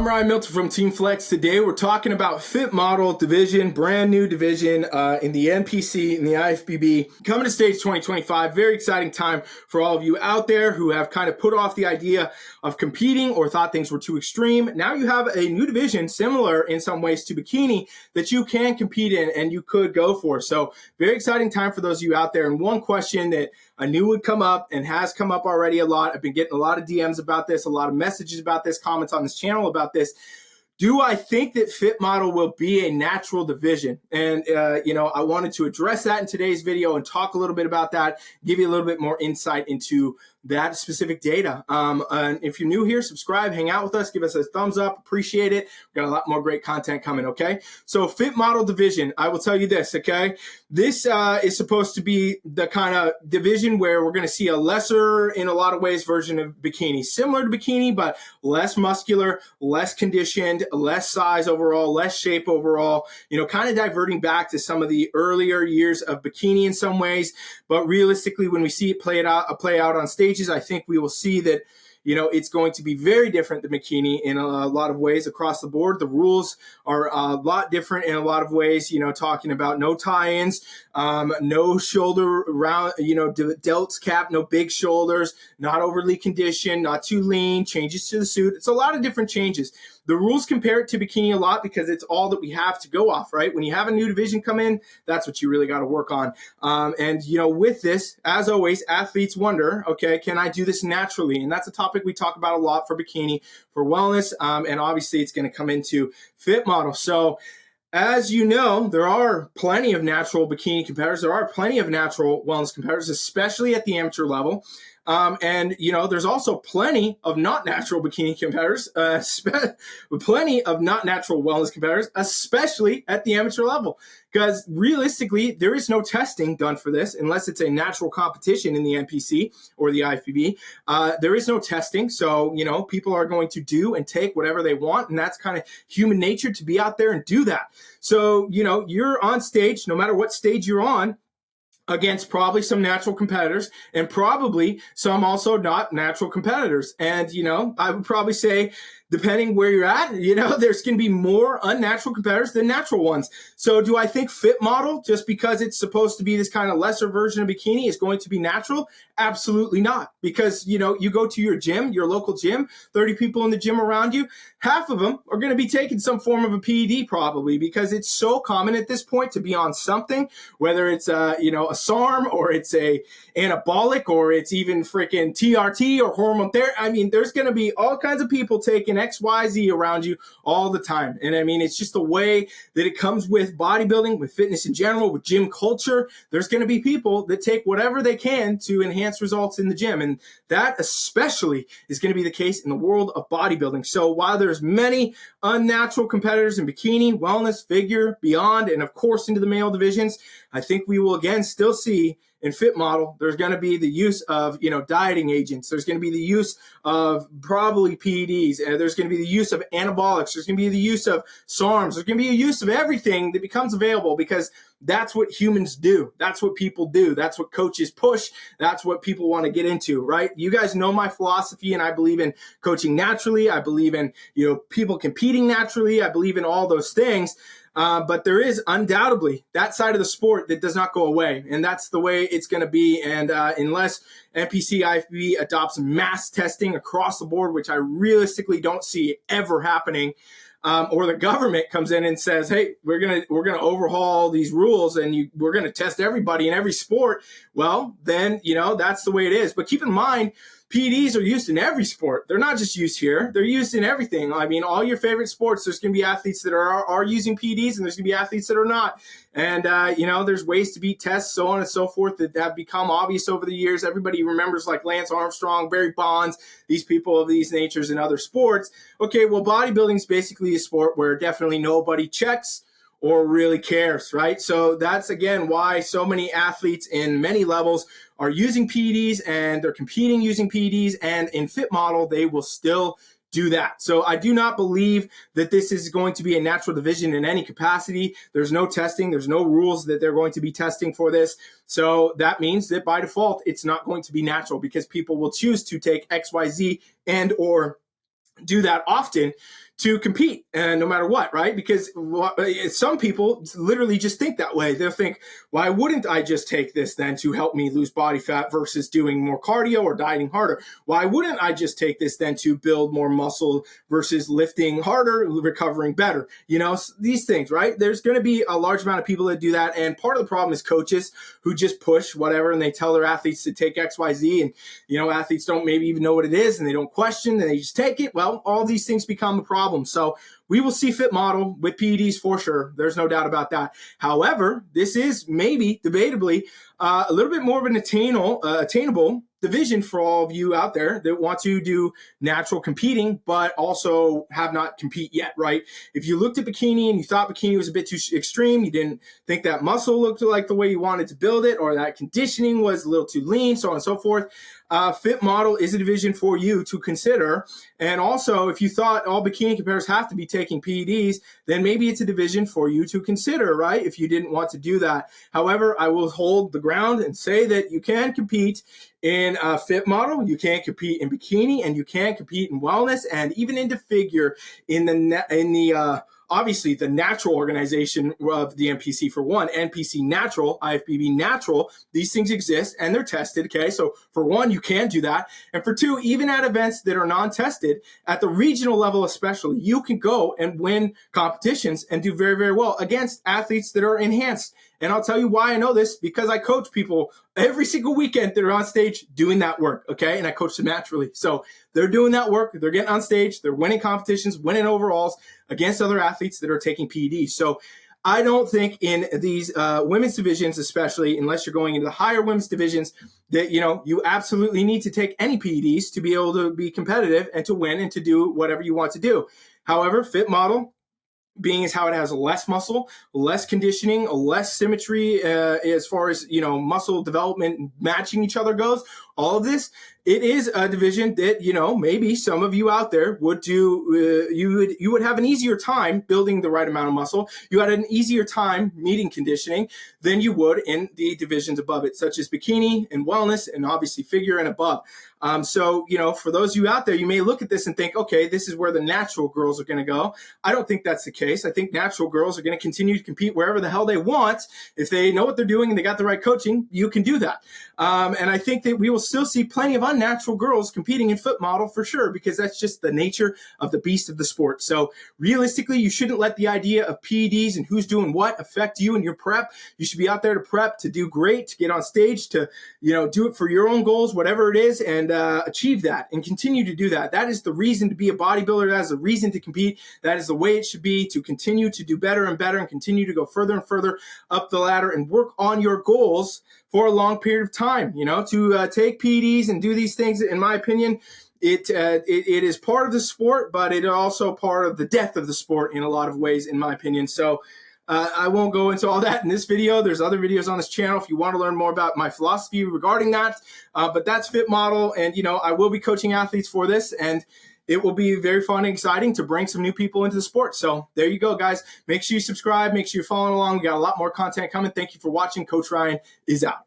I'm Ryan Milton from Team Flex. Today we're talking about fit model division, brand new division in the NPC and the IFBB. Coming to stage 2025, very exciting time for all of you out there who have kind of put off the idea of competing or thought things were too extreme. Now you have a new division similar in some ways to Bikini that you can compete in and you could go for. So very exciting time for those of you out there. And one question that I knew would come up and has come up already a lot. I've been getting a lot of DMs about this, a lot of messages about this, comments on this channel about this. Do I think that fit model will be a natural division? And, I wanted to address that in today's video and talk a little bit about that, give you a little bit more insight into that specific data. And if you're new here, subscribe, hang out with us, give us a thumbs up, appreciate it. We've got a lot more great content coming, okay? So fit model division, I will tell you this, okay? This is supposed to be the kind of division where we're gonna see a lesser, in a lot of ways, version of Bikini. Similar to Bikini, but less muscular, less conditioned, less size overall, less shape overall, kind of diverting back to some of the earlier years of Bikini in some ways. But realistically, when we see it play out on stages, I think we will see that it's going to be very different than Bikini in a lot of ways across the board. The rules are a lot different in a lot of ways, talking about no tie-ins, no shoulder round, delts cap, no big shoulders, not overly conditioned, not too lean, changes to the suit. It's a lot of different changes. The rules compare it to Bikini a lot because it's all that we have to go off, right? When you have a new division come in, that's what you really got to work on. With this, as always, athletes wonder, okay, can I do this naturally? And that's a topic we talk about a lot for Bikini, for wellness, and obviously it's going to come into fit model. So as you know, there are plenty of natural Bikini competitors. There are plenty of natural wellness competitors, especially at the amateur level. There's also plenty of not natural Bikini competitors, plenty of not natural wellness competitors, especially at the amateur level. Because realistically, there is no testing done for this unless it's a natural competition in the NPC or the IFBB. There is no testing. So, people are going to do and take whatever they want. And that's kind of human nature to be out there and do that. So, you're on stage, no matter what stage you're on, against probably some natural competitors and probably some also not natural competitors. And, I would probably say, depending where you're at, there's going to be more unnatural competitors than natural ones. So do I think fit model, just because it's supposed to be this kind of lesser version of Bikini, is going to be natural? Absolutely not. Because, you go to your gym, your local gym, 30 people in the gym around you, half of them are going to be taking some form of a PED probably, because it's so common at this point to be on something, whether it's, a SARM or it's a anabolic or it's even freaking TRT or hormone therapy. I mean, there's going to be all kinds of people taking XYZ around you all the time. And I mean, it's just the way that it comes with bodybuilding, with fitness in general, with gym culture. There's going to be people that take whatever they can to enhance results in the gym. And that especially is going to be the case in the world of bodybuilding. So while there's many unnatural competitors in Bikini, wellness, figure, beyond, and of course into the male divisions, I think we will again still see in fit model, there's going to be the use of, dieting agents. There's going to be the use of probably PEDs. There's going to be the use of anabolics. There's going to be the use of SARMs. There's going to be a use of everything that becomes available, because that's what humans do. That's what people do. That's what coaches push. That's what people want to get into, right? You guys know my philosophy, and I believe in coaching naturally. I believe in, people competing naturally. I believe in all those things. But there is undoubtedly that side of the sport that does not go away. And that's the way it's going to be. And unless NPC IFBB adopts mass testing across the board, which I realistically don't see ever happening, or the government comes in and says, hey, we're gonna overhaul these rules and we're gonna test everybody in every sport, well, then, that's the way it is. But keep in mind, PEDs are used in every sport. They're not just used here. They're used in everything. I mean, all your favorite sports, there's going to be athletes that are using PEDs, and there's going to be athletes that are not. And, there's ways to beat tests, so on and so forth, that have become obvious over the years. Everybody remembers like Lance Armstrong, Barry Bonds, these people of these natures in other sports. Okay, well, bodybuilding is basically a sport where definitely nobody checks or really cares, right? So that's, again, why so many athletes in many levels are using PEDs and they're competing using PEDs, and in fit model, they will still do that. So I do not believe that this is going to be a natural division in any capacity. There's no testing. There's no rules that they're going to be testing for this. So that means that by default, it's not going to be natural, because people will choose to take XYZ and or do that often to compete, and no matter what, right? Because some people literally just think that way. They'll think, why wouldn't I just take this then to help me lose body fat versus doing more cardio or dieting harder? Why wouldn't I just take this then to build more muscle versus lifting harder, recovering better? You know, these things, right? There's going to be a large amount of people that do that. And part of the problem is coaches who just push whatever and they tell their athletes to take X, Y, Z. And, you know, athletes don't maybe even know what it is and they don't question and they just take it. Well, all these things become a problem. So we will see fit model with PEDs for sure. There's no doubt about that. However, this is maybe debatably a little bit more of an attainable division for all of you out there that want to do natural competing, but also have not compete yet, right? If you looked at Bikini and you thought Bikini was a bit too extreme, you didn't think that muscle looked like the way you wanted to build it, or that conditioning was a little too lean, so on and so forth, fit model is a division for you to consider. And also, if you thought all bikini competitors have to be taking PEDs, then maybe it's a division for you to consider, right? If you didn't want to do that. However, I will hold the ground and say that you can compete in a fit model, you can compete in bikini, and you can compete in wellness, and even into figure in the obviously the natural organization of the NPC for one, NPC natural, IFBB natural, these things exist and they're tested, okay? So for one, you can do that. And for two, even at events that are non-tested, at the regional level especially, you can go and win competitions and do very, very well against athletes that are enhanced. And I'll tell you why I know this, because I coach people every single weekend that are on stage doing that work, okay? And I coach them naturally. So they're doing that work. They're getting on stage. They're winning competitions, winning overalls against other athletes that are taking PEDs. So I don't think in these women's divisions, especially unless you're going into the higher women's divisions, that, you know, you absolutely need to take any PEDs to be able to be competitive and to win and to do whatever you want to do. However, fit model, being as how it has less muscle, less conditioning, less symmetry as far as, you know, muscle development matching each other goes, all of this, it is a division that, you know, maybe some of you out there would do, you would have an easier time building the right amount of muscle. You had an easier time meeting conditioning than you would in the divisions above it, such as bikini and wellness and obviously figure and above. So, you know, for those of you out there, you may look at this and think, okay, this is where the natural girls are going to go. I don't think that's the case. I think natural girls are going to continue to compete wherever the hell they want. If they know what they're doing and they got the right coaching, you can do that. And I think that we will still see plenty of unnatural girls competing in foot model for sure, because that's just the nature of the beast of the sport. So realistically, you shouldn't let the idea of PEDs and who's doing what affect you and your prep. You should be out there to prep, to do great, to get on stage, to, you know, do it for your own goals, whatever it is, and achieve that and continue to do that. That is the reason to be a bodybuilder. That is the reason to compete. That is the way it should be, to continue to do better and better and continue to go further and further up the ladder and work on your goals for a long period of time. You know, to take PEDs and do these things, in my opinion, it is part of the sport, but it is also part of the death of the sport in a lot of ways, in my opinion. So I won't go into all that in this video. There's other videos on this channel if you want to learn more about my philosophy regarding that. But that's fit model. And, you know, I will be coaching athletes for this, and it will be very fun and exciting to bring some new people into the sport. So there you go, guys. Make sure you subscribe. Make sure you're following along. We got a lot more content coming. Thank you for watching. Coach Ryan is out.